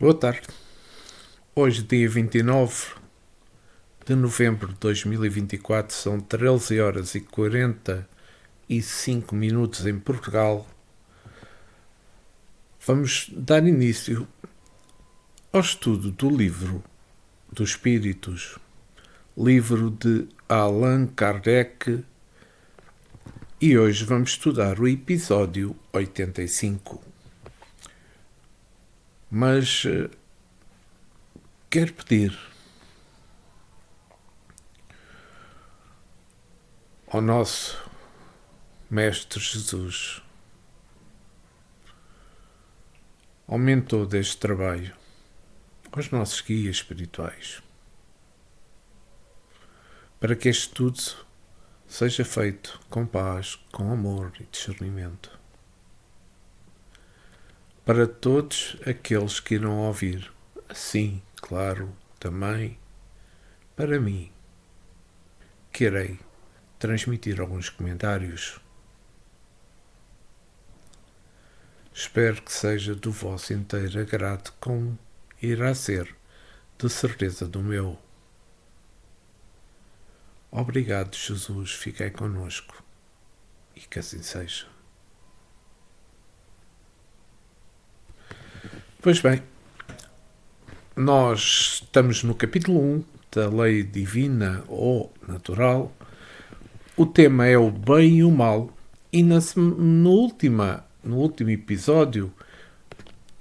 Boa tarde. Hoje, dia 29 de novembro de 2024, são 13 horas e 45 minutos em Portugal. Vamos dar início ao estudo do livro dos Espíritos, livro de Allan Kardec, e hoje vamos estudar o episódio 85. Mas quero pedir ao nosso Mestre Jesus, ao mentor deste trabalho, aos nossos guias espirituais, para que este estudo seja feito com paz, com amor e discernimento. Para todos aqueles que irão ouvir, assim, claro, também para mim, que irei transmitir alguns comentários. Espero que seja do vosso inteiro agrado, como irá ser, de certeza, do meu. Obrigado, Jesus, fiquei conosco, e que assim seja. Pois bem, nós estamos no capítulo 1 da lei divina ou natural. O tema é o bem e o mal, e no último episódio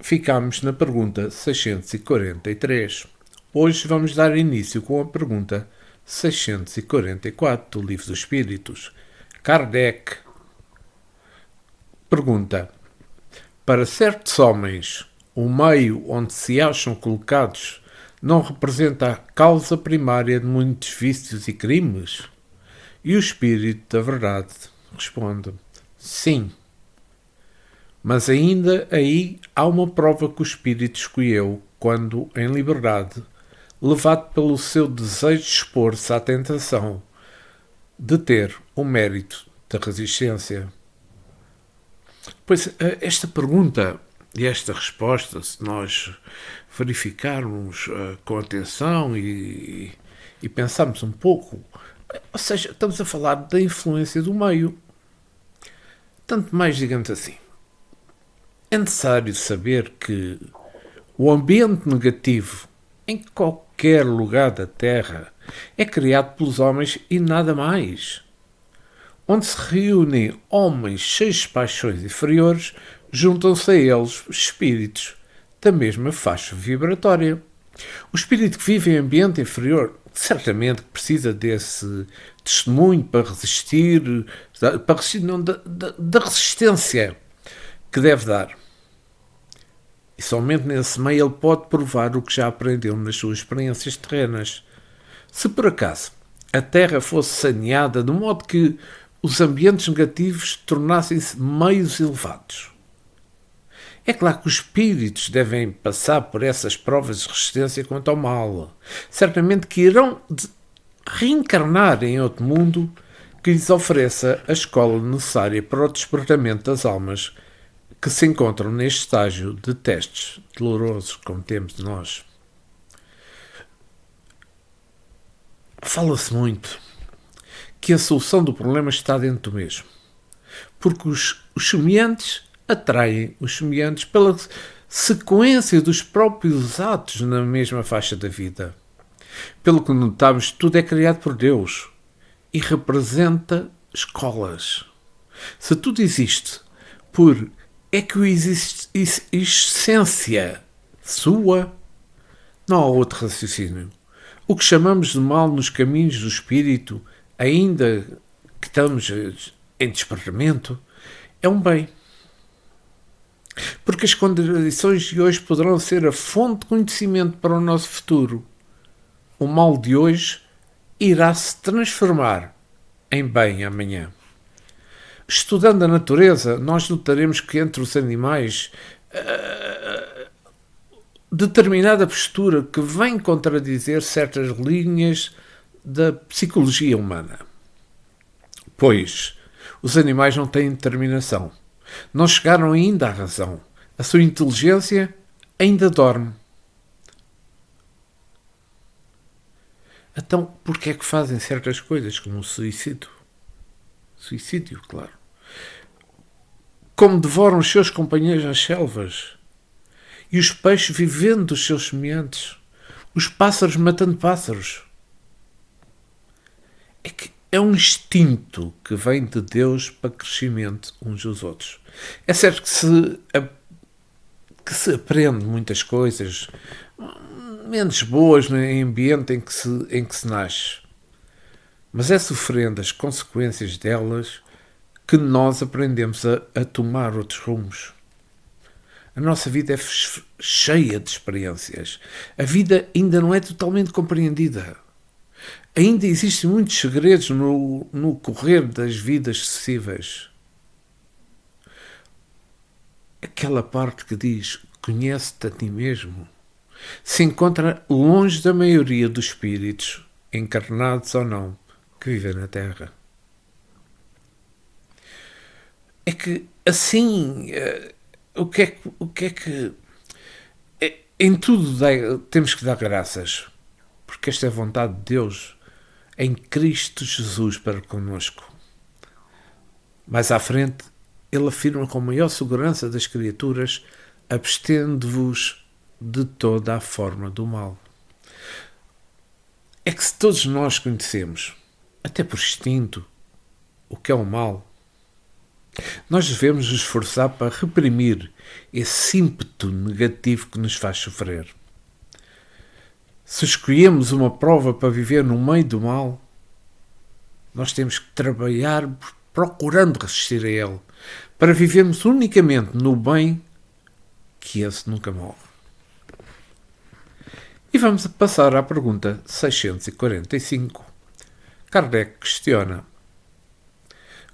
ficámos na pergunta 643. Hoje vamos dar início com a pergunta 644 do Livro dos Espíritos. Kardec pergunta: para certos homens, o meio onde se acham colocados não representa a causa primária de muitos vícios e crimes? E o Espírito da Verdade responde: sim. Mas ainda aí há uma prova que o Espírito escolheu quando, em liberdade, levado pelo seu desejo de expor-se à tentação de ter o mérito da resistência. Pois esta pergunta e esta resposta, se nós verificarmos com atenção e pensarmos um pouco, ou seja, estamos a falar da influência do meio. Tanto mais, digamos assim, é necessário saber que o ambiente negativo em qualquer lugar da Terra é criado pelos homens e nada mais. Onde se reúnem homens cheios de paixões inferiores, juntam-se a eles espíritos da mesma faixa vibratória. O espírito que vive em ambiente inferior certamente precisa desse testemunho para resistir, da resistência que deve dar. E somente nesse meio ele pode provar o que já aprendeu nas suas experiências terrenas. Se por acaso a Terra fosse saneada de modo que os ambientes negativos tornassem-se meios elevados, é claro que os espíritos devem passar por essas provas de resistência quanto ao mal. Certamente que irão reencarnar em outro mundo que lhes ofereça a escola necessária para o despertamento das almas que se encontram neste estágio de testes dolorosos, como temos de nós. Fala-se muito que a solução do problema está dentro do mesmo, porque os semelhantes atraem os semelhantes pela sequência dos próprios atos na mesma faixa da vida. Pelo que notamos, tudo é criado por Deus e representa escolas. Se tudo existe por essência sua, não há outro raciocínio. O que chamamos de mal nos caminhos do espírito, ainda que estamos em despertamento, é um bem. Porque as contradições de hoje poderão ser a fonte de conhecimento para o nosso futuro. O mal de hoje irá se transformar em bem amanhã. Estudando a natureza, nós notaremos que entre os animais determinada postura que vem contradizer certas linhas da psicologia humana. Pois, os animais não têm determinação. Não chegaram ainda à razão. A sua inteligência ainda dorme. Então, porquê é que fazem certas coisas, como o suicídio? Suicídio, claro. Como devoram os seus companheiros às selvas. E os peixes vivendo dos seus semelhantes. Os pássaros matando pássaros. É que é um instinto que vem de Deus para crescimento uns dos outros. É certo que se aprende muitas coisas menos boas no ambiente em que se nasce. Mas é sofrendo as consequências delas que nós aprendemos a tomar outros rumos. A nossa vida é cheia de experiências. A vida ainda não é totalmente compreendida. Ainda existem muitos segredos no correr das vidas sucessivas. Aquela parte que diz, conhece-te a ti mesmo, se encontra longe da maioria dos espíritos, encarnados ou não, que vivem na Terra. É que, assim, o que é que... Em tudo temos que dar graças, porque esta é a vontade de Deus em Cristo Jesus para connosco. Mais à frente, ele afirma com maior segurança das criaturas, abstendo-vos de toda a forma do mal. É que se todos nós conhecemos, até por instinto, o que é o mal, nós devemos nos esforçar para reprimir esse ímpeto negativo que nos faz sofrer. Se escolhemos uma prova para viver no meio do mal, nós temos que trabalhar procurando resistir a ele, para vivermos unicamente no bem, que esse nunca morre. E vamos passar à pergunta 645. Kardec questiona: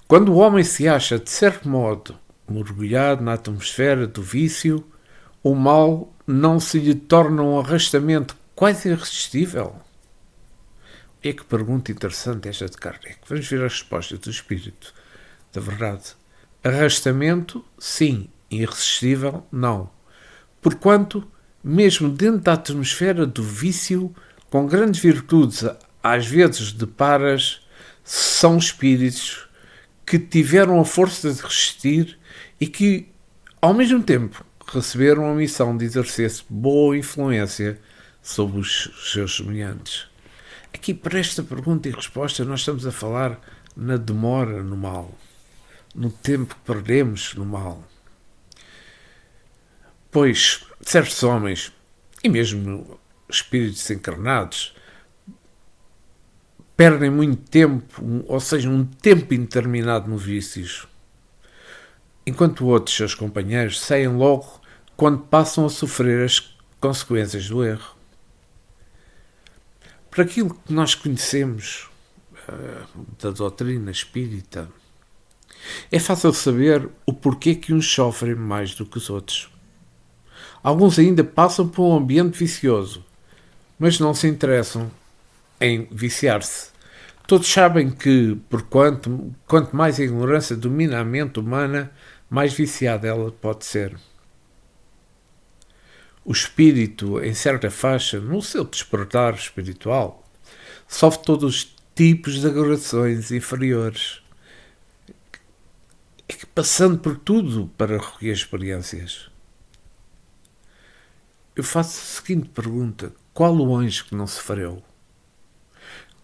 quando o homem se acha, de certo modo, mergulhado na atmosfera do vício, o mal não se lhe torna um arrastamento quase irresistível? É que pergunta interessante esta de Kardec. Vamos ver a resposta do Espírito da Verdade. Arrastamento, sim. Irresistível, não. Porquanto, mesmo dentro da atmosfera do vício, com grandes virtudes, às vezes deparas, são espíritos que tiveram a força de resistir e que, ao mesmo tempo, receberam a missão de exercer boa influência sobre os seus semelhantes. Aqui, para esta pergunta e resposta, nós estamos a falar na demora no mal, no tempo que perdemos no mal. Pois certos homens, e mesmo espíritos encarnados, perdem muito tempo, ou seja, um tempo indeterminado no vícios, enquanto outros, seus companheiros, saem logo quando passam a sofrer as consequências do erro. Para aquilo que nós conhecemos da doutrina espírita, é fácil saber o porquê que uns sofrem mais do que os outros. Alguns ainda passam por um ambiente vicioso, mas não se interessam em viciar-se. Todos sabem que, quanto mais a ignorância domina a mente humana, mais viciada ela pode ser. O espírito, em certa faixa, no seu despertar espiritual, sofre todos os tipos de agressões inferiores, passando por tudo para recolher experiências. Eu faço a seguinte pergunta: qual o anjo que não sofreu?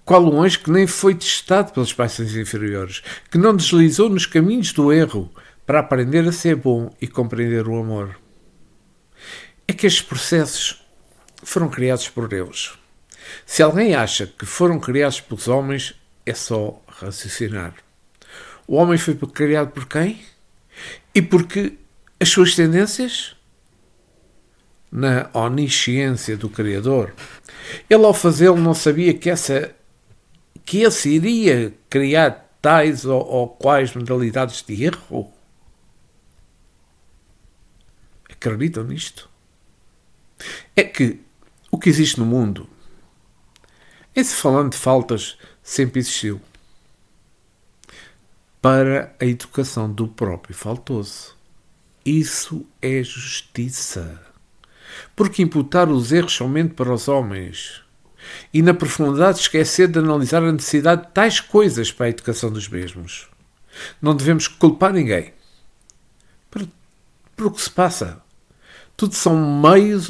Qual o anjo que nem foi testado pelas paixões inferiores, que não deslizou nos caminhos do erro para aprender a ser bom e compreender o amor? É que estes processos foram criados por Deus. Se alguém acha que foram criados pelos homens, é só raciocinar. O homem foi criado por quem? E porque as suas tendências? Na onisciência do Criador. Ele, ao fazê-lo, não sabia que esse iria criar tais ou quais modalidades de erro? Acreditam nisto? É que o que existe no mundo, em se falando de faltas, sempre existiu. Para a educação do próprio faltoso. Isso é justiça. Porque imputar os erros somente para os homens e na profundidade esquecer de analisar a necessidade de tais coisas para a educação dos mesmos. Não devemos culpar ninguém por o que se passa. Tudo são meios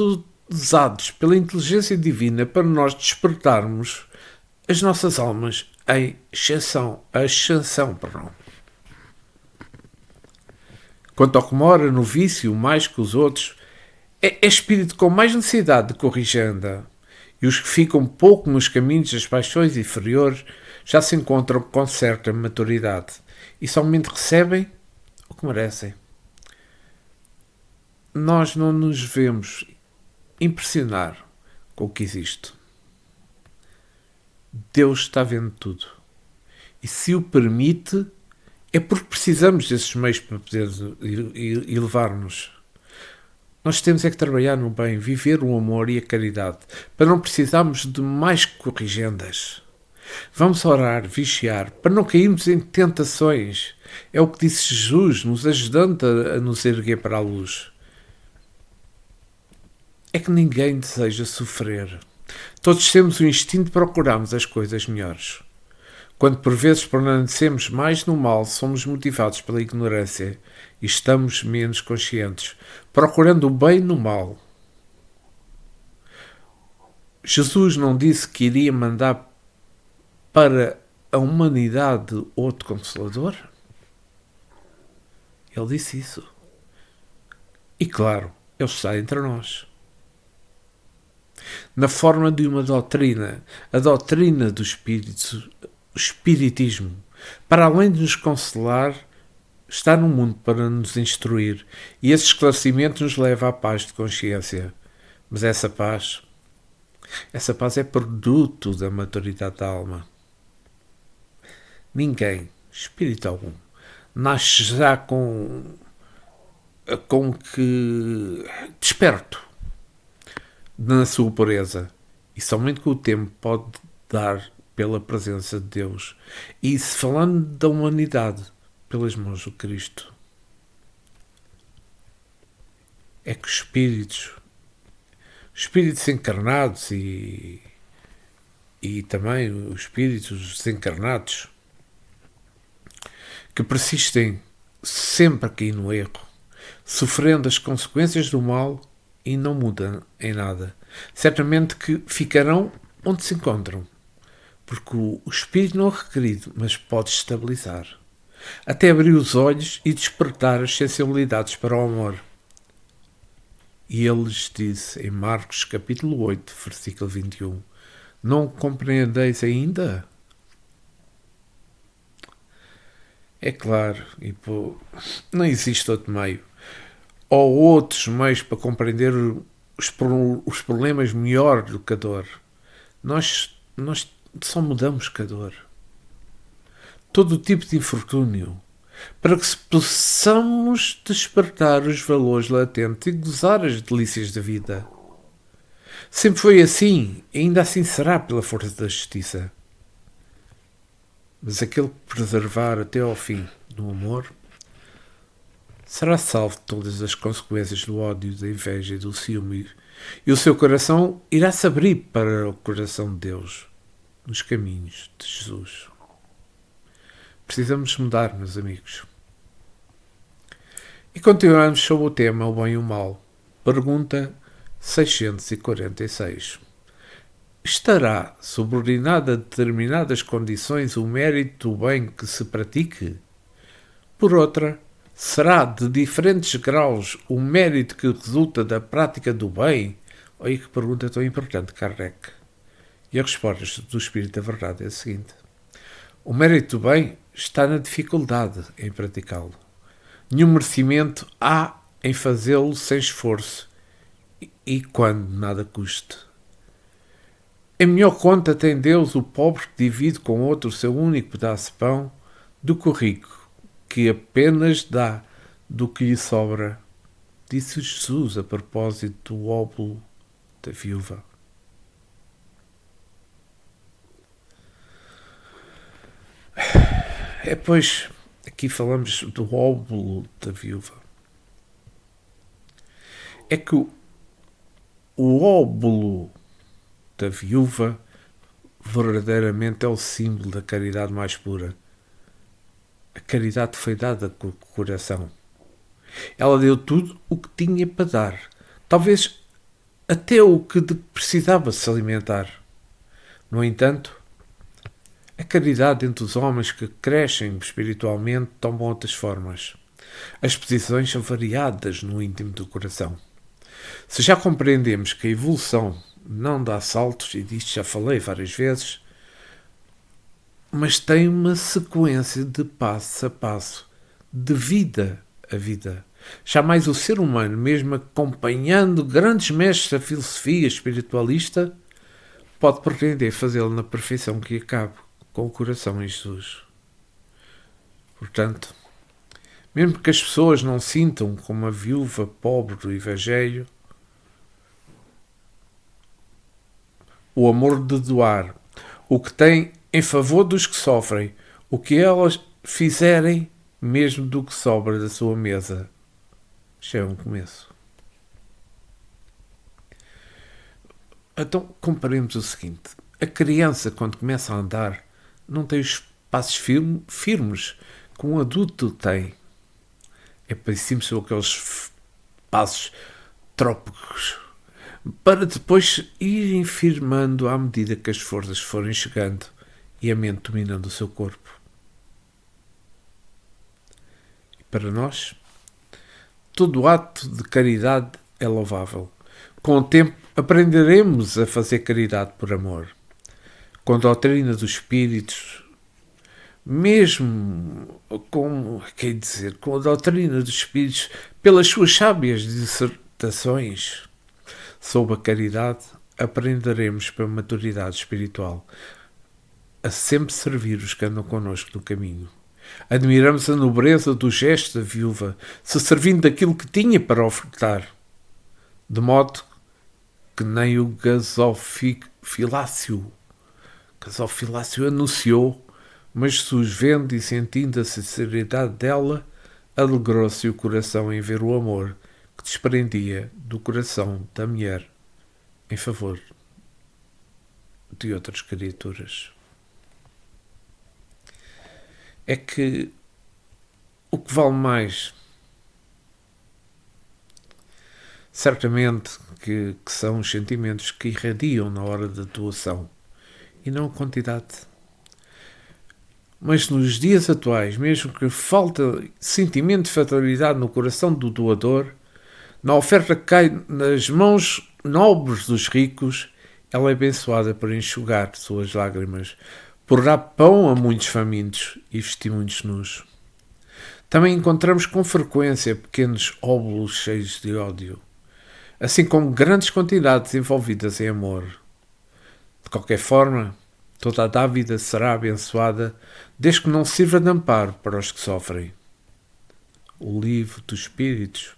usados pela inteligência divina para nós despertarmos as nossas almas em ascensão. Quanto ao que mora no vício mais que os outros, é espírito com mais necessidade de corrigenda, e os que ficam pouco nos caminhos das paixões inferiores já se encontram com certa maturidade e somente recebem o que merecem. Nós não nos devemos impressionar com o que existe. Deus está vendo tudo. E se o permite, é porque precisamos desses meios para poder elevar-nos. Nós temos é que trabalhar no bem, viver o amor e a caridade, para não precisarmos de mais corrigendas. Vamos orar, vigiar, para não cairmos em tentações. É o que disse Jesus, nos ajudando a nos erguer para a luz. É que ninguém deseja sofrer. Todos temos o instinto de procurarmos as coisas melhores. Quando por vezes permanecemos mais no mal, somos motivados pela ignorância e estamos menos conscientes, procurando o bem no mal. Jesus não disse que iria mandar para a humanidade outro Consolador? Ele disse isso. E claro, ele está entre nós. Na forma de uma doutrina, a doutrina do Espírito, o Espiritismo, para além de nos consolar, está no mundo para nos instruir, e esse esclarecimento nos leva à paz de consciência. Mas essa paz é produto da maturidade da alma. Ninguém, espírito algum, nasce já com que desperto na sua pureza, e somente com o tempo pode dar pela presença de Deus, e se falando da humanidade, pelas mãos do Cristo. É que os espíritos encarnados e também os espíritos desencarnados, que persistem sempre aqui no erro, sofrendo as consequências do mal e não mudam em nada, certamente que ficarão onde se encontram, porque o espírito não é requerido, mas pode estabilizar, até abrir os olhos e despertar as sensibilidades para o amor. E ele lhes disse em Marcos capítulo 8, versículo 21, não compreendeis ainda? É claro, não existe outro meio, ou outros meios para compreender os problemas melhor do que a dor. Nós só mudamos com a dor. Todo o tipo de infortúnio, para que possamos despertar os valores latentes e gozar as delícias da vida. Sempre foi assim, e ainda assim será pela força da justiça. Mas aquele que preservar até ao fim do amor será salvo de todas as consequências do ódio, da inveja e do ciúme, e o seu coração irá se abrir para o coração de Deus, nos caminhos de Jesus. Precisamos mudar, meus amigos. E continuamos sobre o tema o bem e o mal. Pergunta 646. Estará subordinado a determinadas condições o mérito do bem que se pratique? Por outra, será de diferentes graus o mérito que resulta da prática do bem? Olha que pergunta tão importante, Kardec. E a resposta do Espírito da Verdade é a seguinte. O mérito do bem está na dificuldade em praticá-lo. Nenhum merecimento há em fazê-lo sem esforço e quando nada custe. Em melhor conta tem Deus o pobre que divide com outro o seu único pedaço de pão do que o rico, que apenas dá do que lhe sobra, disse Jesus a propósito do óbolo da viúva. Pois, aqui falamos do óbolo da viúva. É que o óbolo da viúva verdadeiramente é o símbolo da caridade mais pura. A caridade foi dada com o coração. Ela deu tudo o que tinha para dar. Talvez até o que precisava se alimentar. No entanto, a caridade entre os homens que crescem espiritualmente tomam outras formas. As posições são variadas no íntimo do coração. Se já compreendemos que a evolução não dá saltos, e disto já falei várias vezes, mas tem uma sequência de passo a passo, de vida a vida. Jamais o ser humano, mesmo acompanhando grandes mestres da filosofia espiritualista, pode pretender fazê-lo na perfeição que acabe com o coração em Jesus. Portanto, mesmo que as pessoas não sintam como a viúva pobre do Evangelho, o amor de doar, o que tem em favor dos que sofrem, o que elas fizerem, mesmo do que sobra da sua mesa, já é um começo. Então, comparemos o seguinte. A criança, quando começa a andar, não tem os passos firmes que um adulto tem. É preciso ser aqueles passos trópicos, para depois irem firmando à medida que as forças forem chegando e a mente dominando o seu corpo. E para nós, todo ato de caridade é louvável. Com o tempo, aprenderemos a fazer caridade por amor. Com a doutrina dos espíritos, mesmo com a doutrina dos espíritos, pelas suas sábias dissertações sobre a caridade, aprenderemos pela maturidade espiritual a sempre servir os que andam connosco no caminho. Admiramos a nobreza do gesto da viúva, se servindo daquilo que tinha para ofertar, de modo que nem o gasofilácio anunciou, mas Jesus, vendo e sentindo a sinceridade dela, alegrou-se o coração em ver o amor que desprendia do coração da mulher em favor de outras criaturas. É que o que vale mais, certamente que são os sentimentos que irradiam na hora da doação e não a quantidade. Mas nos dias atuais, mesmo que falta sentimento de fraternidade no coração do doador, na oferta que cai nas mãos nobres dos ricos, ela é abençoada por enxugar suas lágrimas, por dar pão a muitos famintos e vestir muitos nus. Também encontramos com frequência pequenos óbulos cheios de ódio, assim como grandes quantidades envolvidas em amor. De qualquer forma, toda a dávida será abençoada, desde que não sirva de amparo para os que sofrem. O livro dos Espíritos.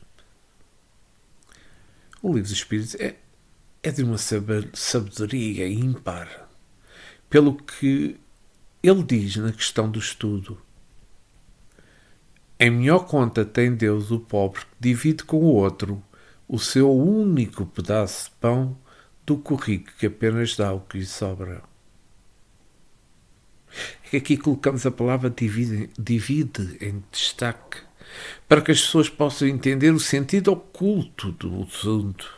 O livro dos Espíritos é de uma sabedoria ímpar, pelo que ele diz na questão do estudo. Em melhor conta tem Deus o pobre que divide com o outro o seu único pedaço de pão do que o rico que apenas dá o que lhe sobra. É que aqui colocamos a palavra divide em destaque, para que as pessoas possam entender o sentido oculto do assunto.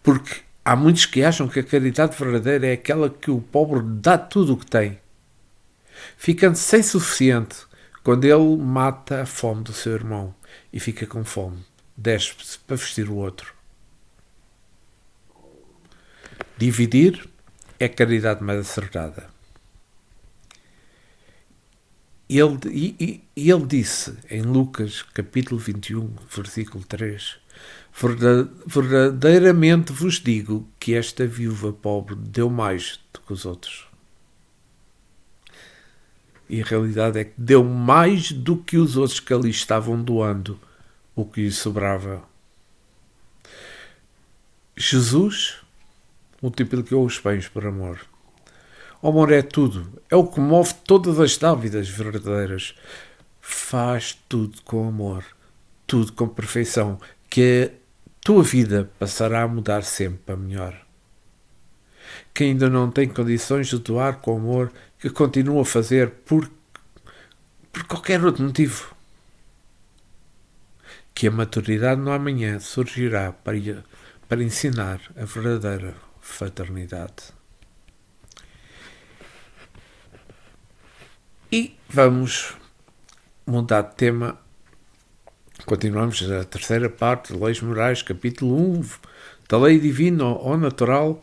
Porque há muitos que acham que a caridade verdadeira é aquela que o pobre dá tudo o que tem, ficando sem suficiente quando ele mata a fome do seu irmão e fica com fome, despe-se para vestir o outro. Dividir é a caridade mais acertada. Ele disse em Lucas, capítulo 21, versículo 3, verdadeiramente vos digo que esta viúva pobre deu mais do que os outros. E a realidade é que deu mais do que os outros que ali estavam doando o que lhe sobrava. Jesus multiplicou os pães por amor. O amor é tudo, é o que move todas as dávidas verdadeiras. Faz tudo com amor, tudo com perfeição, que a tua vida passará a mudar sempre para melhor. que ainda não tem condições de doar com amor, que continua a fazer por qualquer outro motivo. Que a maturidade no amanhã surgirá para ensinar a verdadeira fraternidade. E vamos mudar de tema. Continuamos a terceira parte de Leis Morais, capítulo 1, da lei divina ou natural,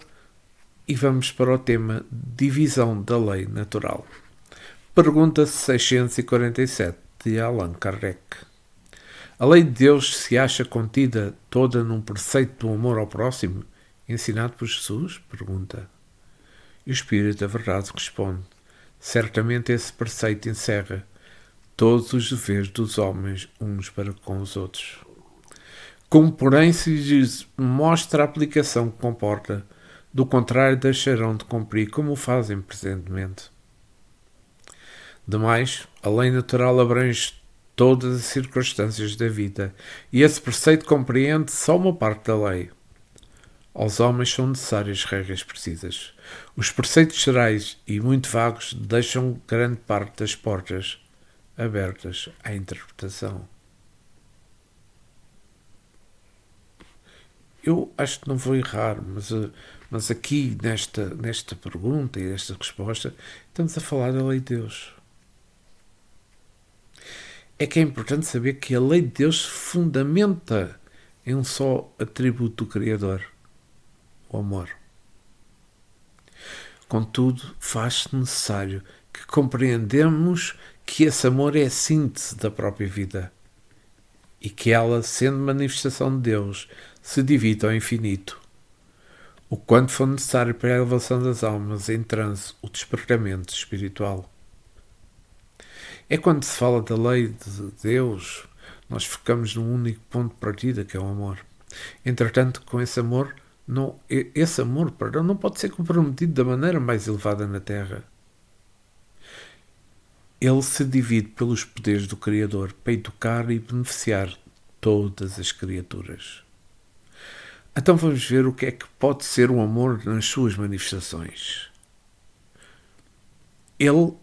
e vamos para o tema divisão da lei natural. Pergunta 647 de Allan Kardec. A lei de Deus se acha contida toda num preceito do amor ao próximo, ensinado por Jesus? Pergunta. E o Espírito da Verdade responde. Certamente esse preceito encerra todos os deveres dos homens uns para com os outros. Como, porém, se lhes mostra a aplicação que comporta, do contrário deixarão de cumprir como o fazem presentemente. Demais, a lei natural abrange todas as circunstâncias da vida e esse preceito compreende só uma parte da lei. Aos homens são necessárias regras precisas. Os preceitos gerais e muito vagos deixam grande parte das portas abertas à interpretação. Eu acho que não vou errar, mas aqui nesta pergunta e nesta resposta estamos a falar da lei de Deus. É que é importante saber que a lei de Deus se fundamenta em um só atributo do Criador, o amor. Contudo, faz-se necessário que compreendamos que esse amor é a síntese da própria vida e que ela, sendo manifestação de Deus, se divide ao infinito, o quanto for necessário para a elevação das almas em transe, o despertamento espiritual. É quando se fala da lei de Deus, nós focamos num único ponto de partida, que é o amor. Entretanto, com esse amor não pode ser comprometido da maneira mais elevada na Terra. Ele se divide pelos poderes do Criador para educar e beneficiar todas as criaturas. Então vamos ver o que é que pode ser o amor nas suas manifestações. Ele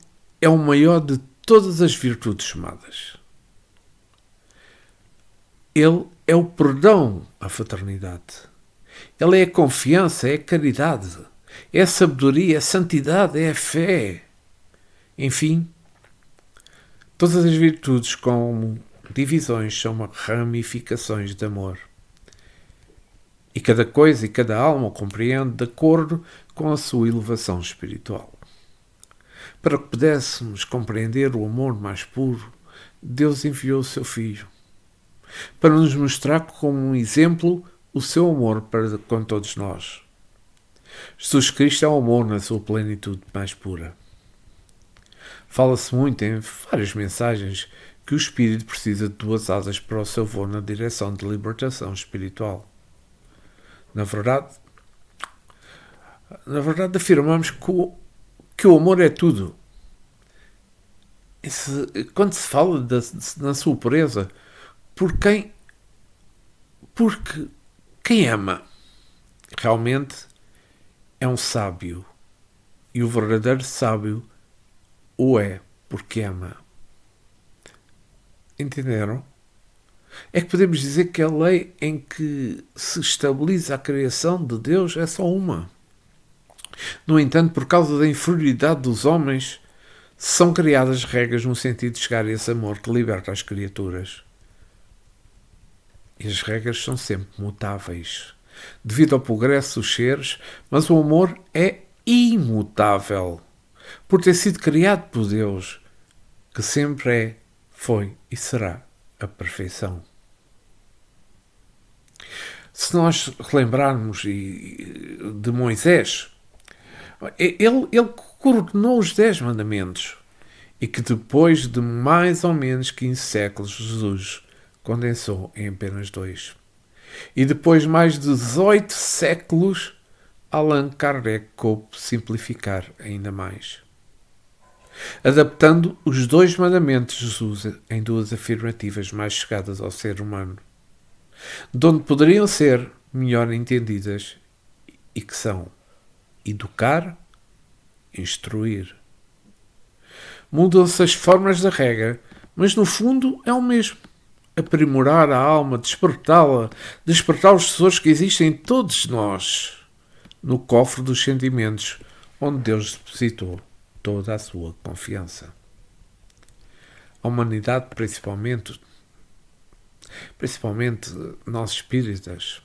é o maior de todas as virtudes somadas. Ele é o perdão, a fraternidade. Ele é a confiança, é a caridade, é a sabedoria, é a santidade, é a fé. Enfim, todas as virtudes como divisões são ramificações de amor. E cada coisa e cada alma o compreende de acordo com a sua elevação espiritual. Para que pudéssemos compreender o amor mais puro, Deus enviou o seu Filho, para nos mostrar como um exemplo o seu amor para com todos nós. Jesus Cristo é o amor na sua plenitude mais pura. Fala-se muito em várias mensagens que o Espírito precisa de duas asas para o seu voo na direção de libertação espiritual. Na verdade afirmamos que o amor é tudo. Quando se fala na sua pureza, porque quem ama realmente é um sábio. E o verdadeiro sábio o é porque ama. Entenderam? É que podemos dizer que a lei em que se estabiliza a criação de Deus é só uma. No entanto, por causa da inferioridade dos homens, são criadas regras no sentido de chegar a esse amor que liberta as criaturas. E as regras são sempre mutáveis, devido ao progresso dos seres, mas o amor é imutável, por ter sido criado por Deus, que sempre é, foi e será a perfeição. Se nós relembrarmos de Moisés, ele coordenou os 10 mandamentos e que depois de mais ou menos 15 séculos Jesus condensou em apenas 2. E depois de mais de 18 séculos Allan Kardec coube simplificar ainda mais, adaptando os 2 mandamentos de Jesus em 2 afirmativas mais chegadas ao ser humano, de onde poderiam ser melhor entendidas e que são: Educar, instruir. Mudam-se as formas da regra, mas no fundo é o mesmo. Aprimorar a alma, despertá-la, despertar os tesouros que existem em todos nós, no cofre dos sentimentos, onde Deus depositou toda a sua confiança. A humanidade, principalmente nós espíritas,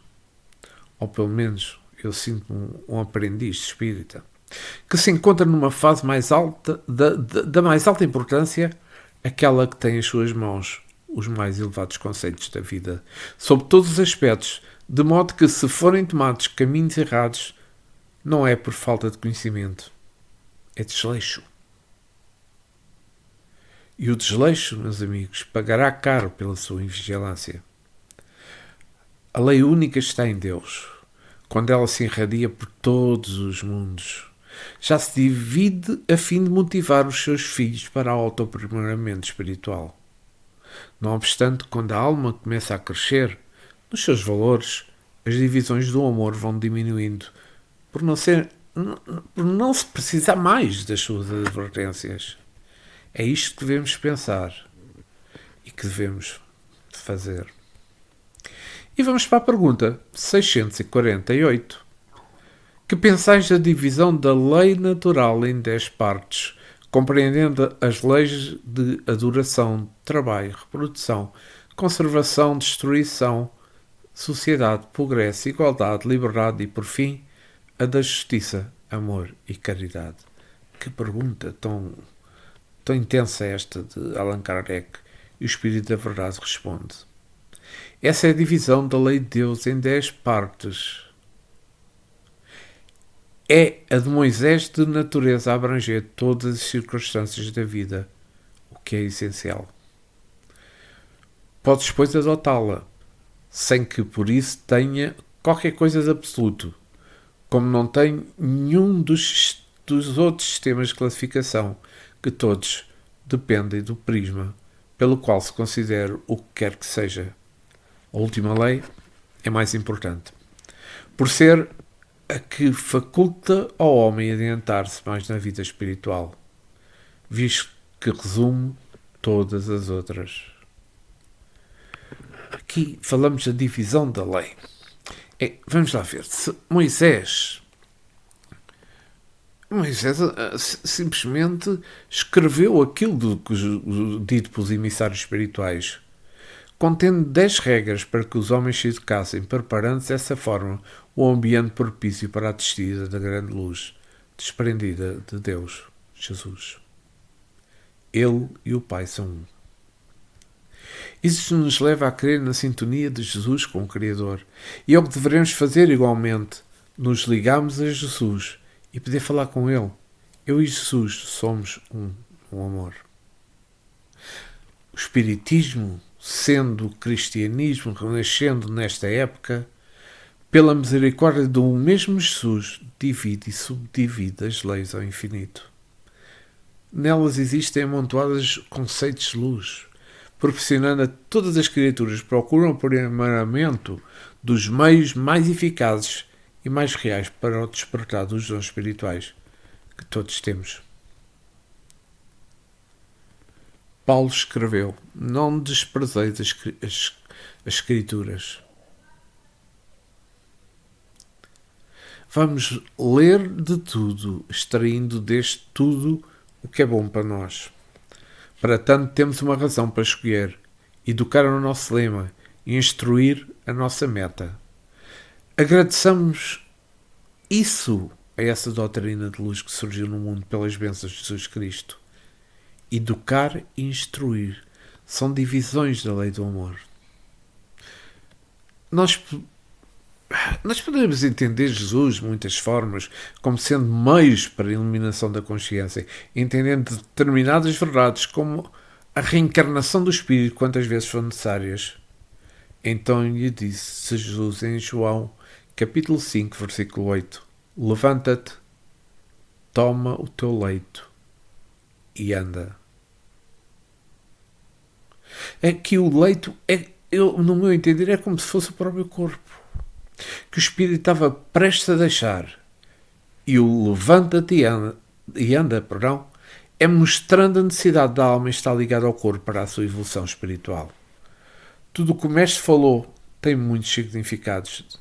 ou pelo menos eu sinto-me um aprendiz espírita, que se encontra numa fase mais alta, da mais alta importância, aquela que tem em suas mãos os mais elevados conceitos da vida, sob todos os aspectos, de modo que, se forem tomados caminhos errados, não é por falta de conhecimento, é desleixo. E o desleixo, meus amigos, pagará caro pela sua invigilância. A lei única está em Deus, quando ela se irradia por todos os mundos. Já se divide a fim de motivar os seus filhos para o autoaprimoramento espiritual. Não obstante, quando a alma começa a crescer, nos seus valores, as divisões do amor vão diminuindo, por não se precisar mais das suas advertências. É isto que devemos pensar e que devemos fazer. E vamos para a pergunta 648. Que pensais da divisão da lei natural em 10 partes, compreendendo as leis de adoração, trabalho, reprodução, conservação, destruição, sociedade, progresso, igualdade, liberdade e, por fim, a da justiça, amor e caridade? Que pergunta tão intensa esta de Allan Kardec. E o Espírito da Verdade responde. Essa é a divisão da lei de Deus em 10 partes. É a de Moisés, de natureza a abranger todas as circunstâncias da vida, o que é essencial. Podes, pois, adotá-la, sem que por isso tenha qualquer coisa de absoluto, como não tem nenhum dos outros sistemas de classificação, que todos dependem do prisma pelo qual se considera o que quer que seja. A última lei é mais importante, por ser a que faculta ao homem adiantar-se mais na vida espiritual, visto que resume todas as outras. Aqui falamos da divisão da lei. Vamos lá ver. Se Moisés simplesmente escreveu aquilo dito pelos emissários espirituais, contendo 10 regras para que os homens se educassem, preparando-se dessa forma o ambiente propício para a descida da grande luz desprendida de Deus, Jesus. Ele e o Pai são um. Isso nos leva a crer na sintonia de Jesus com o Criador, e é o que devemos fazer igualmente, nos ligarmos a Jesus e poder falar com Ele. Eu e Jesus somos um amor. O Espiritismo, sendo o cristianismo renascendo nesta época, pela misericórdia do mesmo Jesus, divide e subdivide as leis ao infinito. Nelas existem amontoados conceitos de luz, proporcionando a todas as criaturas que procuram o aprimoramento dos meios mais eficazes e mais reais para o despertar dos dons espirituais que todos temos. Paulo escreveu: não desprezeis as Escrituras. Vamos ler de tudo, extraindo deste tudo o que é bom para nós. Para tanto, temos uma razão para escolher, educar o nosso lema e instruir a nossa meta. Agradeçamos isso a essa doutrina de luz que surgiu no mundo pelas bênçãos de Jesus Cristo. Educar e instruir são divisões da lei do amor. Nós podemos entender Jesus de muitas formas, como sendo meios para a iluminação da consciência, entendendo determinadas verdades como a reencarnação do Espírito quantas vezes foram necessárias. Então lhe disse Jesus em João, capítulo 5, versículo 8: levanta-te, toma o teu leito e anda. Aqui o leito, no meu entender, é como se fosse o próprio corpo, que o Espírito estava prestes a deixar e o levanta-te e anda, é mostrando a necessidade da alma estar ligada ao corpo para a sua evolução espiritual. Tudo o que o Mestre falou tem muitos significados,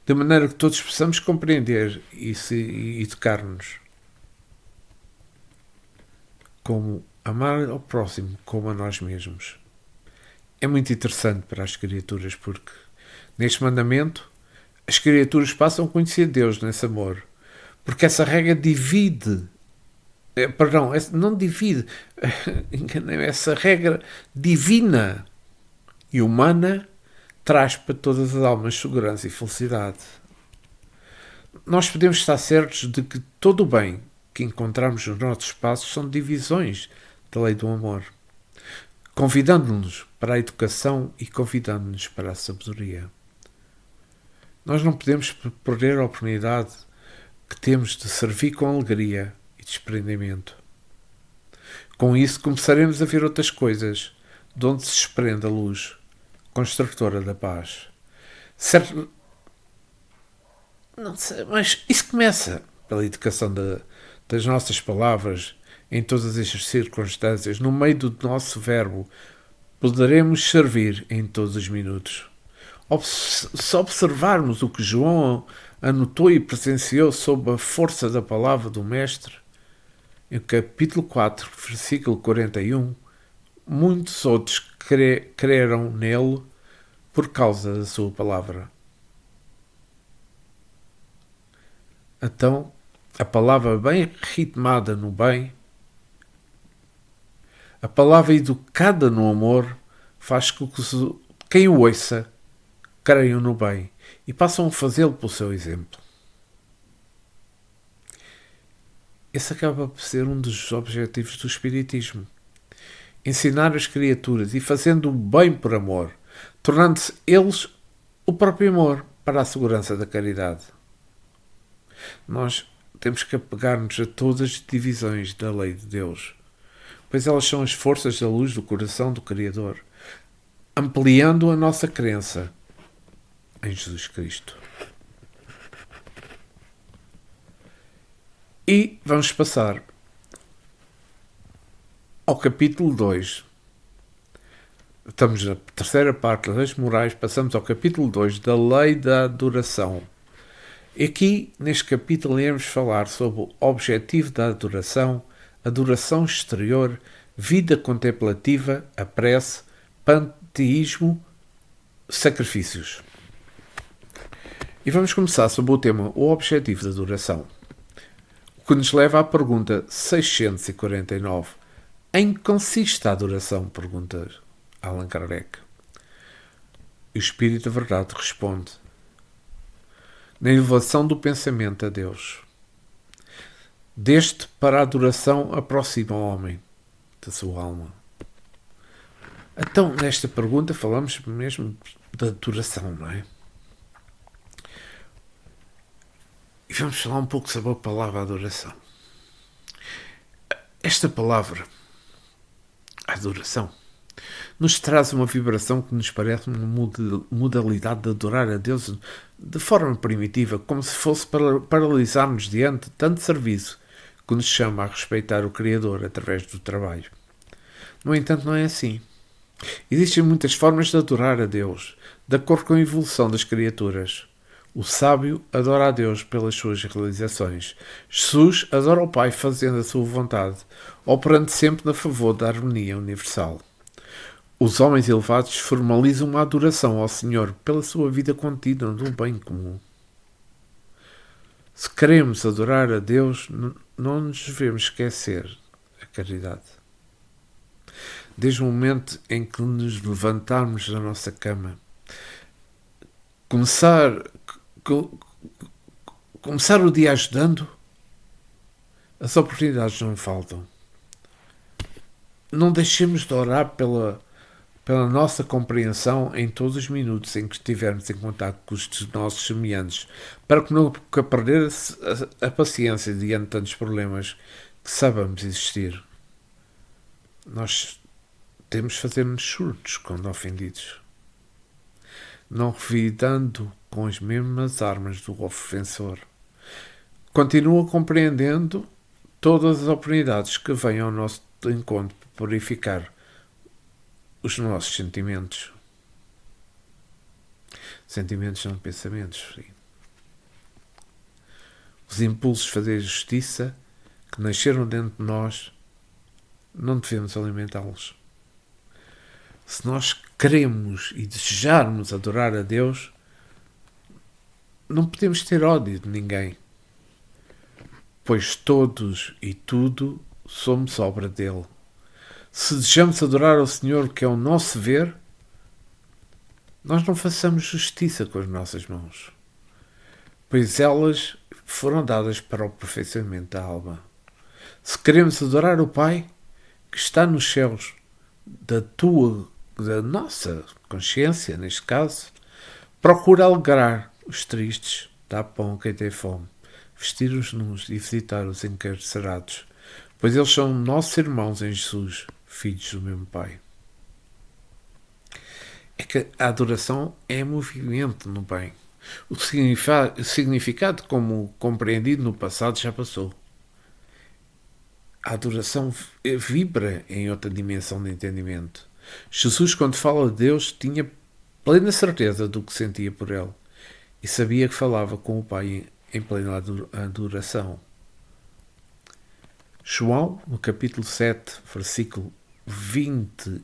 de maneira que todos possamos compreender e tocar-nos. Como amar ao próximo como a nós mesmos. É muito interessante para as criaturas, porque neste mandamento as criaturas passam a conhecer Deus nesse amor. Porque essa regra divide. Não divide. Enganei-me. Essa regra divina e humana traz para todas as almas segurança e felicidade. Nós podemos estar certos de que todo o bem que encontramos nos nossos passos são divisões da lei do amor, convidando-nos para a educação e convidando-nos para a sabedoria. Nós não podemos perder a oportunidade que temos de servir com alegria e desprendimento. Com isso começaremos a ver outras coisas, de onde se desprende a luz construtora da paz. Certo? Não sei, mas isso começa pela educação das nossas palavras em todas estas circunstâncias. No meio do nosso verbo, poderemos servir em todos os minutos. Se observarmos o que João anotou e presenciou sob a força da palavra do Mestre, em capítulo 4, versículo 41, muitos outros creram nele por causa da sua palavra. Então, a palavra bem ritmada no bem, a palavra educada no amor, faz com que quem o ouça creiam no bem e passam a fazê-lo pelo seu exemplo. Esse acaba por ser um dos objetivos do Espiritismo. Ensinar as criaturas e fazendo o bem por amor, tornando-se eles o próprio amor para a segurança da caridade. Nós temos que apegar-nos a todas as divisões da lei de Deus, pois elas são as forças da luz do coração do Criador, ampliando a nossa crença em Jesus Cristo. E vamos passar ao capítulo 2. Estamos na terceira parte das leis morais, passamos ao capítulo 2 da lei da adoração. E aqui, neste capítulo, iremos falar sobre o objetivo da adoração, adoração exterior, vida contemplativa, a prece, panteísmo, sacrifícios. E vamos começar sobre o tema o objetivo da adoração, o que nos leva à pergunta 649. Em que consiste a adoração? Pergunta Allan Kardec. E o Espírito da Verdade responde: na elevação do pensamento a Deus. Deste para a adoração aproxima o homem da sua alma. Então, nesta pergunta falamos mesmo da adoração, não é? E vamos falar um pouco sobre a palavra adoração. Esta palavra, adoração, nos traz uma vibração que nos parece uma modalidade de adorar a Deus de forma primitiva, como se fosse para paralisar-nos diante de tanto serviço que nos chama a respeitar o Criador através do trabalho. No entanto, não é assim. Existem muitas formas de adorar a Deus, de acordo com a evolução das criaturas. O sábio adora a Deus pelas suas realizações. Jesus adora o Pai fazendo a sua vontade, operando sempre a favor da harmonia universal. Os homens elevados formalizam uma adoração ao Senhor pela sua vida contínua no bem comum. Se queremos adorar a Deus, não nos devemos esquecer a caridade. Desde o momento em que nos levantarmos da nossa cama, começar o dia ajudando, as oportunidades não faltam. Não deixemos de orar pela nossa compreensão em todos os minutos em que estivermos em contato com os nossos semelhantes, para que nunca perder a paciência diante de tantos problemas que sabemos existir. Nós temos de fazer-nos surdos quando ofendidos, não revidando com as mesmas armas do ofensor. continua compreendendo todas as oportunidades que vêm ao nosso encontro para purificar os nossos sentimentos. Sentimentos são pensamentos. Sim. Os impulsos de fazer justiça que nasceram dentro de nós, não devemos alimentá-los. Se nós queremos e desejarmos adorar a Deus, não podemos ter ódio de ninguém, pois todos e tudo somos obra dele. Se desejamos adorar ao Senhor, que é o nosso ver, nós não façamos justiça com as nossas mãos, pois elas foram dadas para o aperfeiçoamento da alma. Se queremos adorar o Pai, que está nos céus, da nossa consciência, neste caso, procura alegrar os tristes, dar pão a quem tem fome, vestir os nus e visitar os encarcerados, pois eles são nossos irmãos em Jesus, filhos do mesmo Pai. É que a adoração é movimento no bem. O significado como compreendido no passado já passou. A adoração vibra em outra dimensão de entendimento. Jesus, quando fala de Deus, tinha plena certeza do que sentia por ele e sabia que falava com o Pai em plena adoração. João, no capítulo 7, versículo 29,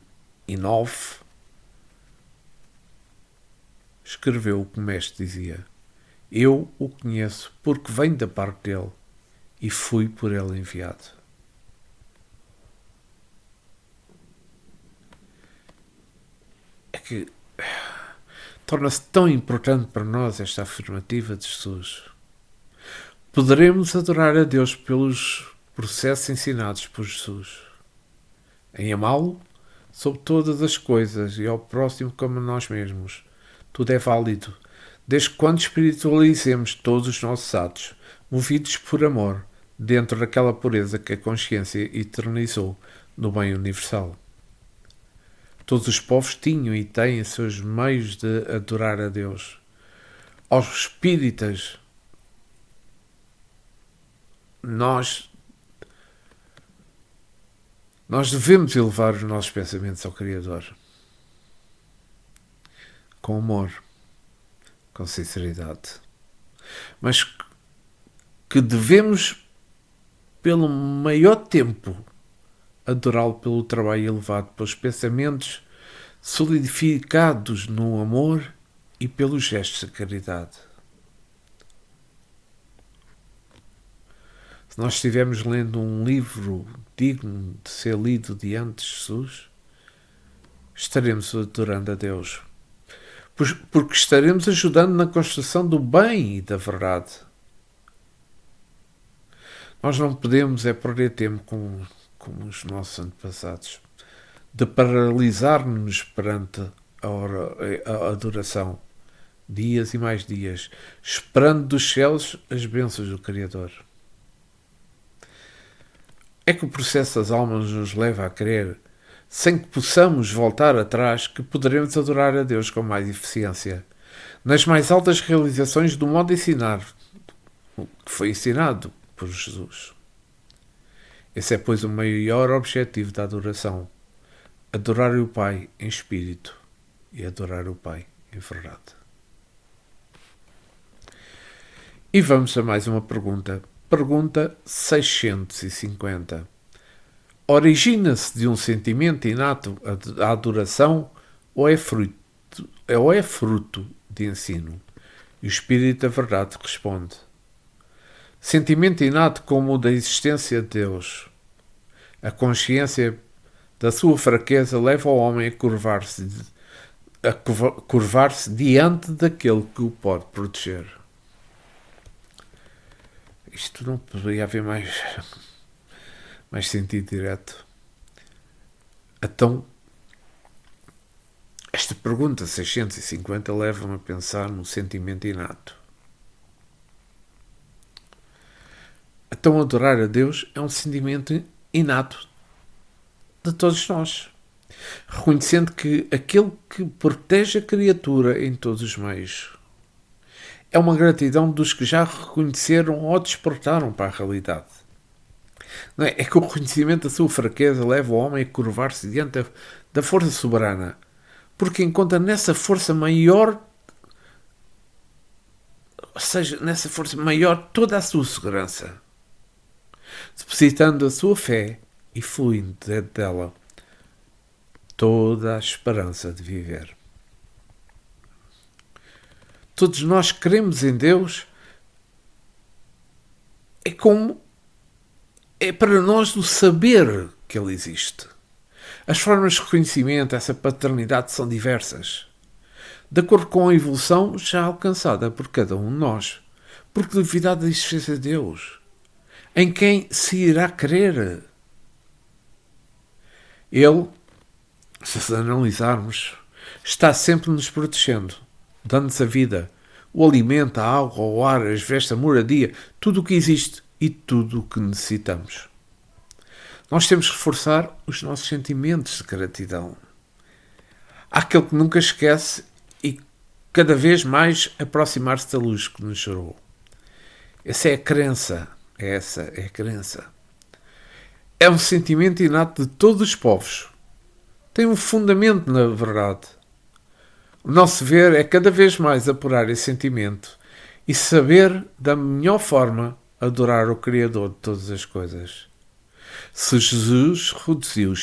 escreveu o que o Mestre dizia: Eu o conheço porque venho da parte dele e fui por ele enviado. É que torna-se tão importante para nós esta afirmativa de Jesus. Poderemos adorar a Deus pelos processos ensinados por Jesus, em amá-lo sobre todas as coisas e ao próximo como a nós mesmos. Tudo é válido, desde quando espiritualizemos todos os nossos atos, movidos por amor, dentro daquela pureza que a consciência eternizou no bem universal. Todos os povos tinham e têm seus meios de adorar a Deus. Aos espíritas, nós devemos elevar os nossos pensamentos ao Criador. Com amor, com sinceridade. Mas que devemos, pelo maior tempo, adorá-lo pelo trabalho elevado, pelos pensamentos solidificados no amor e pelos gestos de caridade. Se nós estivermos lendo um livro digno de ser lido diante de Jesus, estaremos adorando a Deus. Porque estaremos ajudando na construção do bem e da verdade. Nós não podemos perder tempo como os nossos antepassados, de paralisar-nos perante a adoração, dias e mais dias, esperando dos céus as bênçãos do Criador. É que o processo das almas nos leva a crer, sem que possamos voltar atrás, que poderemos adorar a Deus com mais eficiência, nas mais altas realizações do modo de ensinar, o que foi ensinado por Jesus. Esse é, pois, o maior objetivo da adoração: adorar o Pai em espírito e adorar o Pai em verdade. E vamos a mais uma pergunta. Pergunta 650. Origina-se de um sentimento inato a adoração ou é fruto de ensino? E o Espírito da Verdade responde: sentimento inato como o da existência de Deus. A consciência da sua fraqueza leva o homem a curvar-se diante daquele que o pode proteger. Isto não poderia haver mais sentido direto. Então, esta pergunta 650 leva-me a pensar no sentimento inato. Então, adorar a Deus é um sentimento inato de todos nós, reconhecendo que aquele que protege a criatura em todos os meios É uma gratidão dos que já reconheceram ou despertaram para a realidade. Não é? É que o reconhecimento da sua fraqueza leva o homem a curvar-se diante da força soberana, porque encontra nessa força maior, ou seja, nessa força maior toda a sua segurança, depositando a sua fé e fluindo dentro dela toda a esperança de viver. Todos nós cremos em Deus, é para nós o saber que Ele existe. As formas de reconhecimento, essa paternidade são diversas, de acordo com a evolução já alcançada por cada um de nós, porque devido à existência de Deus, em quem se irá crer. Ele, se analisarmos, está sempre nos protegendo, dando-nos a vida, o alimento, a água, o ar, as vestes, a moradia, tudo o que existe e tudo o que necessitamos. Nós temos que reforçar os nossos sentimentos de gratidão. Há aquele que nunca esquece e cada vez mais aproximar-se da luz que nos gerou. Essa é a crença. Essa é a crença. É um sentimento inato de todos os povos. Tem um fundamento na verdade. O nosso dever é cada vez mais apurar esse sentimento e saber da melhor forma adorar o Criador de todas as coisas. Se Jesus reduziu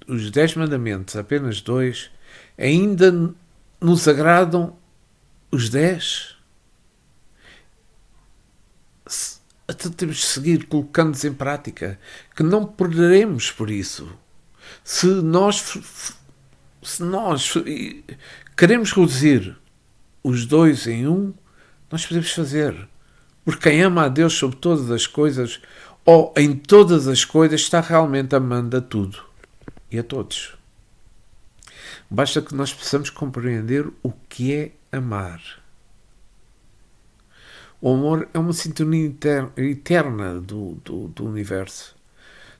os 10 mandamentos a apenas 2, ainda nos agradam os 10? Até temos de seguir colocando-nos em prática, que não perderemos por isso. Se nós queremos reduzir os 2 em 1, nós podemos fazer. Porque quem ama a Deus sobre todas as coisas, ou em todas as coisas, está realmente amando a tudo e a todos. Basta que nós possamos compreender o que é amar. O amor é uma sintonia eterna do universo.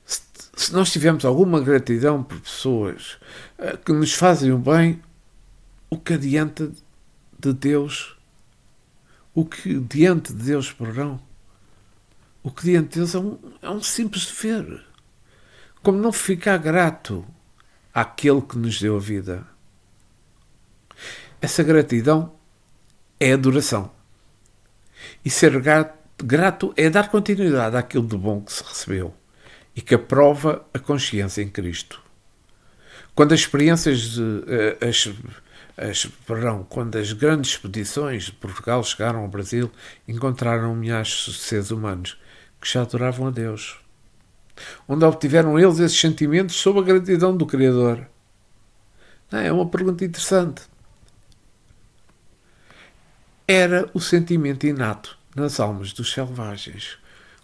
Se nós tivermos alguma gratidão por pessoas que nos fazem o bem, o que adianta de Deus? O que diante de Deus, perdão? O que diante de Deus é um simples dever. Como não ficar grato àquele que nos deu a vida? Essa gratidão é adoração. E ser grato é dar continuidade àquilo de bom que se recebeu e que aprova a consciência em Cristo. Quando as experiências quando as grandes expedições de Portugal chegaram ao Brasil, encontraram milhares de seres humanos que já adoravam a Deus. Onde obtiveram eles esses sentimentos sob a gratidão do Criador? É uma pergunta interessante. Era o sentimento inato nas almas dos selvagens,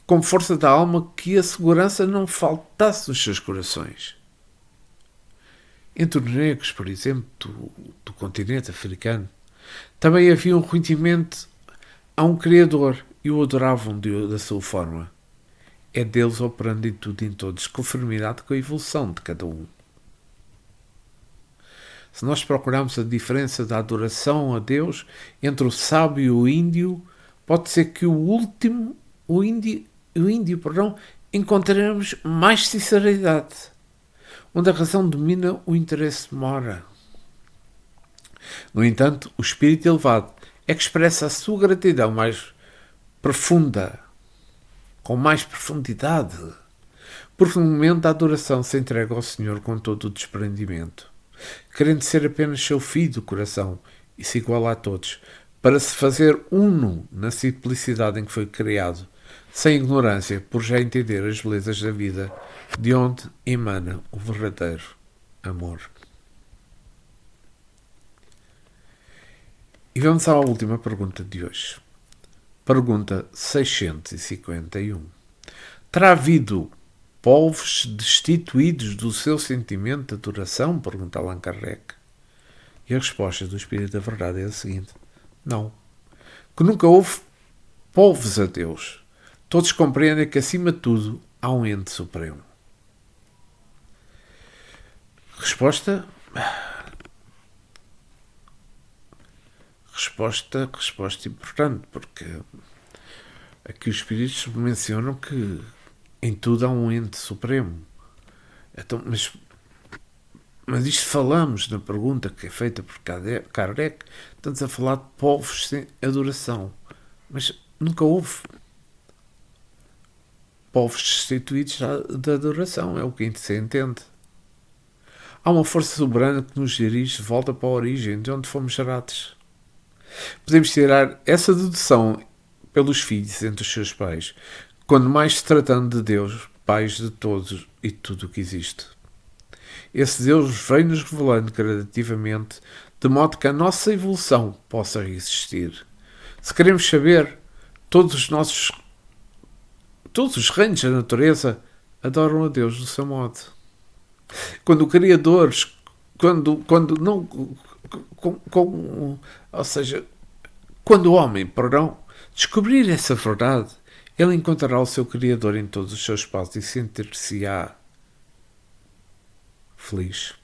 como força da alma que a segurança não faltasse nos seus corações. Entre os negros, por exemplo, do continente africano, também havia um reconhecimento a um Criador e o adoravam da sua forma. É Deus operando em tudo e em todos, conformidade com a evolução de cada um. Se nós procurarmos a diferença da adoração a Deus entre o sábio e o índio, pode ser que o índio, encontraremos mais sinceridade, onde a razão domina, o interesse mora. No entanto, o espírito elevado é que expressa a sua gratidão mais profunda, com mais profundidade, porque no momento da adoração se entrega ao Senhor com todo o desprendimento, querendo ser apenas seu filho do coração e se iguala a todos, para se fazer uno na simplicidade em que foi criado, sem ignorância, por já entender as belezas da vida, de onde emana o verdadeiro amor. E vamos à última pergunta de hoje. Pergunta 651. Terá havido povos destituídos do seu sentimento de adoração? Pergunta Allan Kardec. E a resposta do Espírito da Verdade é a seguinte: não. Que nunca houve povos a Deus. Todos compreendem que, acima de tudo, há um ente supremo. resposta importante, porque aqui os espíritos mencionam que em tudo há um ente supremo. Então, mas isto falamos na pergunta que é feita por Kardec, estamos a falar de povos sem adoração, mas nunca houve povos destituídos da adoração, é o que se entende. Há uma força soberana que nos dirige de volta para a origem, de onde fomos gerados. Podemos tirar essa dedução pelos filhos entre os seus pais, quando mais se tratando de Deus, pais de todos e tudo o que existe. Esse Deus vem-nos revelando gradativamente, de modo que a nossa evolução possa existir. Se queremos saber, todos os reinos da natureza adoram a Deus do seu modo. Quando o Criador, quando o homem, descobrir essa verdade, ele encontrará o seu Criador em todos os seus passos e sentir-se-á feliz.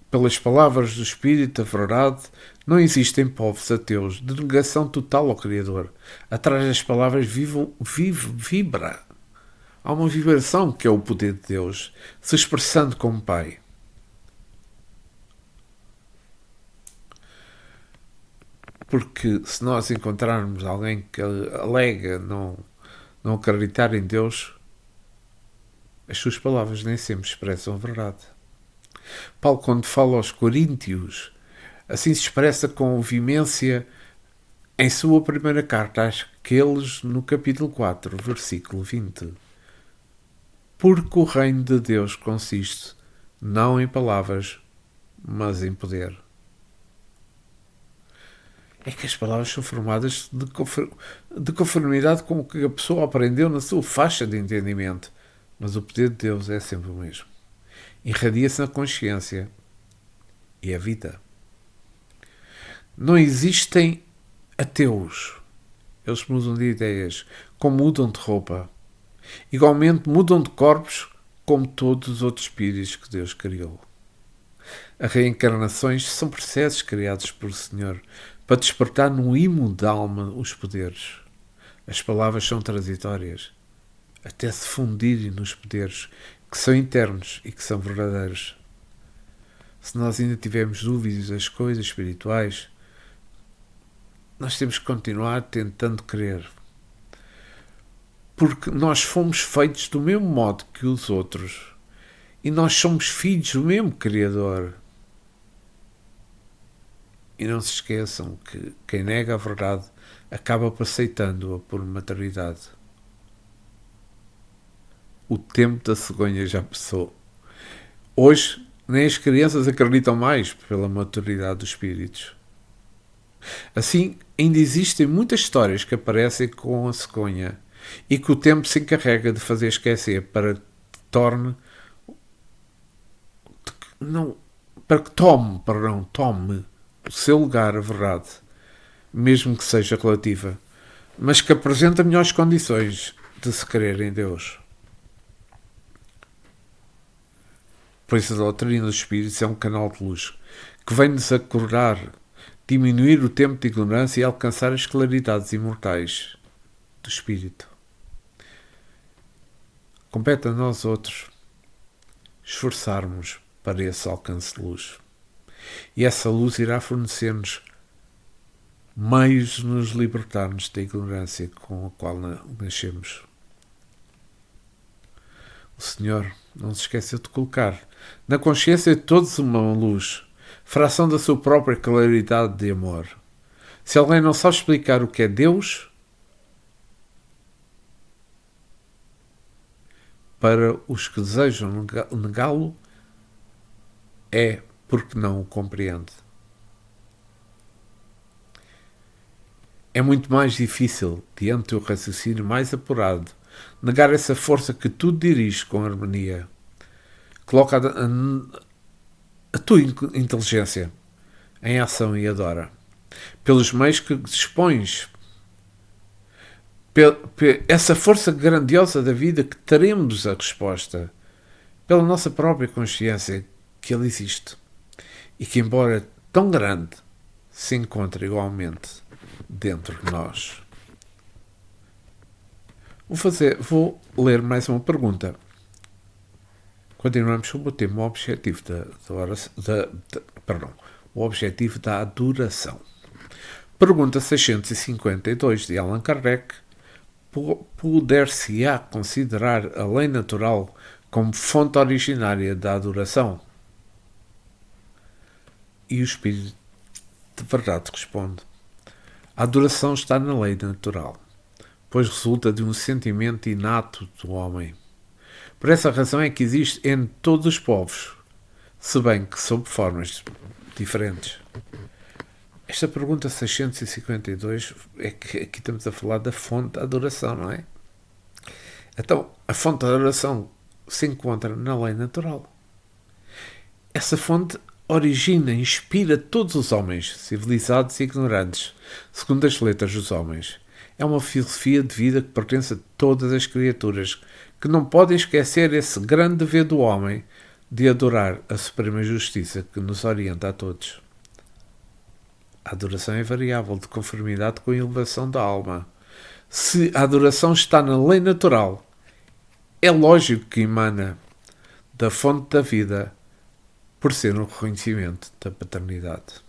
Pelas palavras do Espírito da Verdade, não existem povos ateus de negação total ao Criador. Atrás das palavras vibra. Há uma vibração que é o poder de Deus, se expressando como Pai. Porque se nós encontrarmos alguém que alega não acreditar em Deus, as suas palavras nem sempre expressam a verdade. Paulo, quando fala aos Coríntios, assim se expressa com veemência em sua primeira carta àqueles, no capítulo 4, versículo 20. Porque o reino de Deus consiste não em palavras, mas em poder. É que as palavras são formadas de conformidade com o que a pessoa aprendeu na sua faixa de entendimento. Mas o poder de Deus é sempre o mesmo. Irradia-se na consciência e a vida. Não existem ateus. Eles mudam de ideias, como mudam de roupa. Igualmente mudam de corpos, como todos os outros espíritos que Deus criou. As reencarnações são processos criados por o Senhor para despertar no imo da alma os poderes. As palavras são transitórias, até se fundirem nos poderes que são internos e que são verdadeiros. Se nós ainda tivermos dúvidas das coisas espirituais, nós temos que continuar tentando crer. Porque nós fomos feitos do mesmo modo que os outros. E nós somos filhos do mesmo Criador. E não se esqueçam que quem nega a verdade acaba aceitando-a por maturidade. O tempo da cegonha já passou. Hoje, nem as crianças acreditam mais pela maturidade dos espíritos. Assim, ainda existem muitas histórias que aparecem com a cegonha e que o tempo se encarrega de fazer esquecer para que tome o seu lugar a verdade, mesmo que seja relativa, mas que apresenta melhores condições de se crer em Deus. Por isso a doutrina dos espíritos é um canal de luz que vem-nos acordar, diminuir o tempo de ignorância e alcançar as claridades imortais do espírito. Compete a nós outros esforçarmos para esse alcance de luz. E essa luz irá fornecer-nos meios de nos libertarmos da ignorância com a qual nascemos. O Senhor não se esqueceu de colocar na consciência de todos uma luz, fração da sua própria claridade de amor. Se alguém não sabe explicar o que é Deus, para os que desejam negá-lo, é porque não o compreende. É muito mais difícil, diante do raciocínio mais apurado, negar essa força que tudo dirige com harmonia. Coloca a tua inteligência em ação e adora. Pelos meios que dispões, essa força grandiosa da vida que teremos a resposta, pela nossa própria consciência que ele existe. e que, embora tão grande, se encontra igualmente dentro de nós. Vou ler mais uma pergunta. Continuamos sobre o tema, o objetivo o objetivo da adoração. Pergunta 652 de Allan Kardec: poder-se-á considerar a lei natural como fonte originária da adoração? E o Espírito de Verdade responde: a adoração está na lei natural, pois resulta de um sentimento inato do homem. Por essa razão é que existe em todos os povos, se bem que sob formas diferentes. Esta pergunta 652 é que aqui estamos a falar da fonte da adoração, não é? Então, a fonte da adoração se encontra na lei natural. Essa fonte origina, inspira todos os homens, civilizados e ignorantes, segundo as letras dos homens. É uma filosofia de vida que pertence a todas as criaturas, que não podem esquecer esse grande dever do homem de adorar a suprema justiça que nos orienta a todos. A adoração é variável de conformidade com a elevação da alma. Se a adoração está na lei natural, é lógico que emana da fonte da vida, por ser um reconhecimento da paternidade.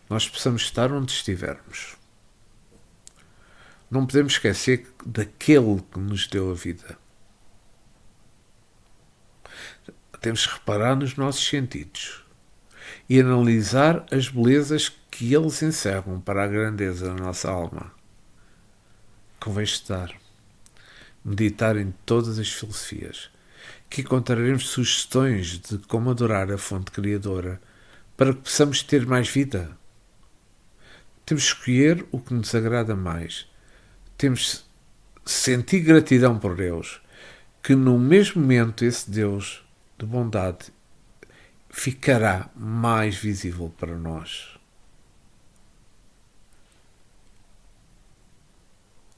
Nós possamos estar onde estivermos. Não podemos esquecer daquele que nos deu a vida. Temos que reparar nos nossos sentidos e analisar as belezas que eles encerram para a grandeza da nossa alma. Convém estudar, meditar em todas as filosofias, que encontraremos sugestões de como adorar a fonte criadora para que possamos ter mais vida. Temos que escolher o que nos agrada mais. Temos que sentir gratidão por Deus, que no mesmo momento esse Deus de bondade ficará mais visível para nós.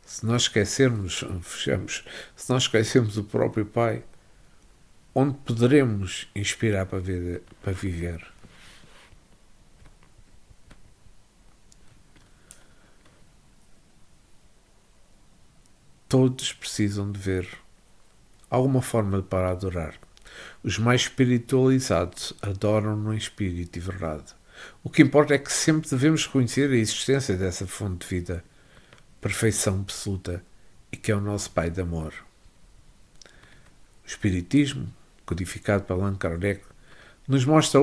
Se nós esquecermos o próprio Pai, onde poderemos inspirar para viver? Todos precisam de ver alguma forma para adorar. Os mais espiritualizados adoram-no em espírito e verdade. O que importa é que sempre devemos reconhecer a existência dessa fonte de vida, perfeição absoluta, e que é o nosso Pai de amor. O Espiritismo, codificado por Allan Kardec, nos mostra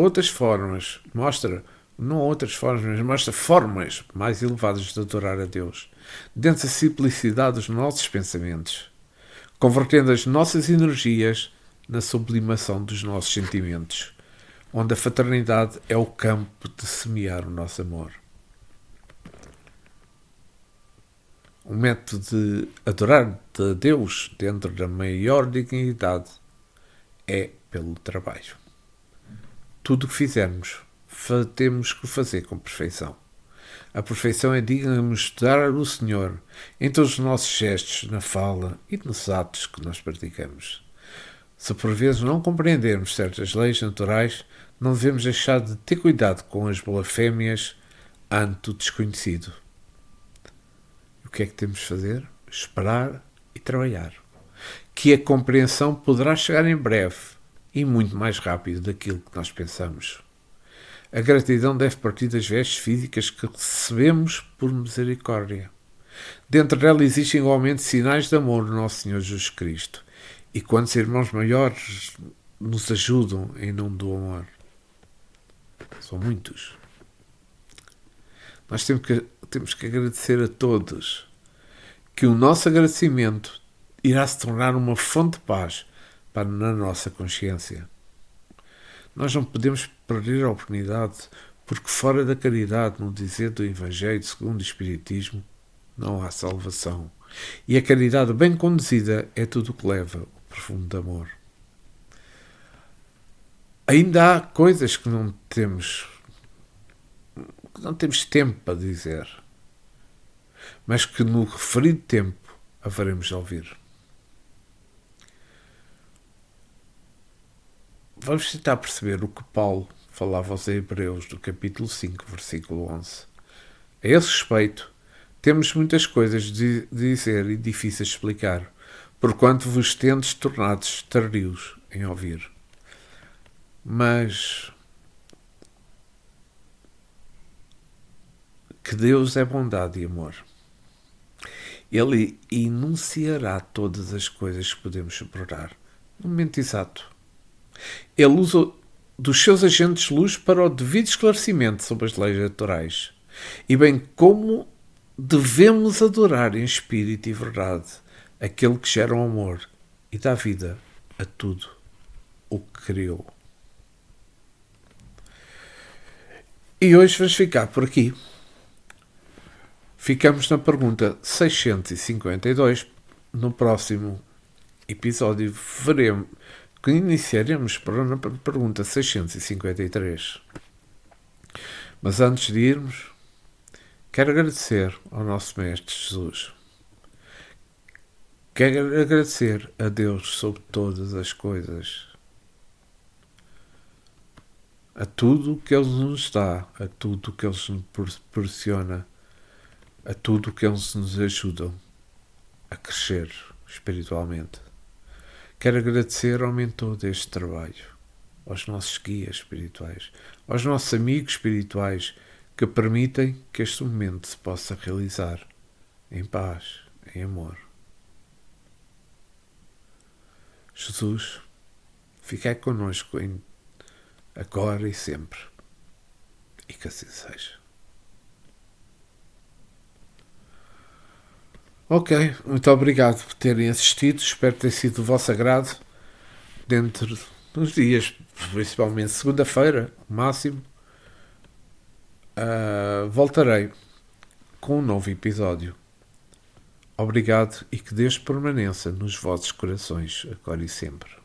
formas mais elevadas de adorar a Deus, dentro da simplicidade dos nossos pensamentos, convertendo as nossas energias na sublimação dos nossos sentimentos, onde a fraternidade é o campo de semear o nosso amor. O método de adorar a Deus dentro da maior dignidade é pelo trabalho. Tudo o que fizermos, temos que fazer com perfeição. A perfeição é digna de mostrar o Senhor em todos os nossos gestos, na fala e nos atos que nós praticamos. Se por vezes não compreendermos certas leis naturais, não devemos deixar de ter cuidado com as blasfémias ante o desconhecido. O que é que temos de fazer? Esperar e trabalhar. Que a compreensão poderá chegar em breve e muito mais rápido daquilo que nós pensamos. A gratidão deve partir das vestes físicas que recebemos por misericórdia. Dentro dela existem igualmente sinais de amor do nosso Senhor Jesus Cristo. E quantos irmãos maiores nos ajudam em nome do amor? São muitos. Nós temos que agradecer a todos, que o nosso agradecimento irá se tornar uma fonte de paz na nossa consciência. Nós não podemos perder a oportunidade, porque fora da caridade, no dizer do Evangelho segundo o Espiritismo, não há salvação. E a caridade bem conduzida é tudo o que leva o perfume de amor. Ainda há coisas que não temos tempo para dizer, mas que no referido tempo haveremos de ouvir. vamos tentar perceber o que Paulo falava aos Hebreus do capítulo 5, versículo 11. A esse respeito, temos muitas coisas de dizer e difíceis de explicar, porquanto vos tendes tornado tardios em ouvir. Mas que Deus é bondade e amor. Ele enunciará todas as coisas que podemos superar no momento exato. Ele usa dos seus agentes de luz para o devido esclarecimento sobre as leis naturais, e bem como devemos adorar em espírito e verdade aquele que gera o amor e dá vida a tudo o que criou. E hoje vamos ficar por aqui. Ficamos na pergunta 652. No próximo episódio iniciaremos para a pergunta 653. Mas antes de irmos, quero agradecer ao nosso Mestre Jesus. Quero agradecer a Deus sobre todas as coisas. A tudo o que Ele nos dá, a tudo o que Ele nos proporciona, a tudo o que Eles nos ajudam a crescer espiritualmente. Quero agradecer ao mentor deste trabalho, aos nossos guias espirituais, aos nossos amigos espirituais que permitem que este momento se possa realizar em paz, em amor. Jesus, fiquai connosco agora e sempre. E que assim seja. Ok, muito obrigado por terem assistido. Espero ter sido do vosso agrado. Dentro dos dias, principalmente segunda-feira, o máximo, voltarei com um novo episódio. Obrigado e que Deus permaneça nos vossos corações, agora e sempre.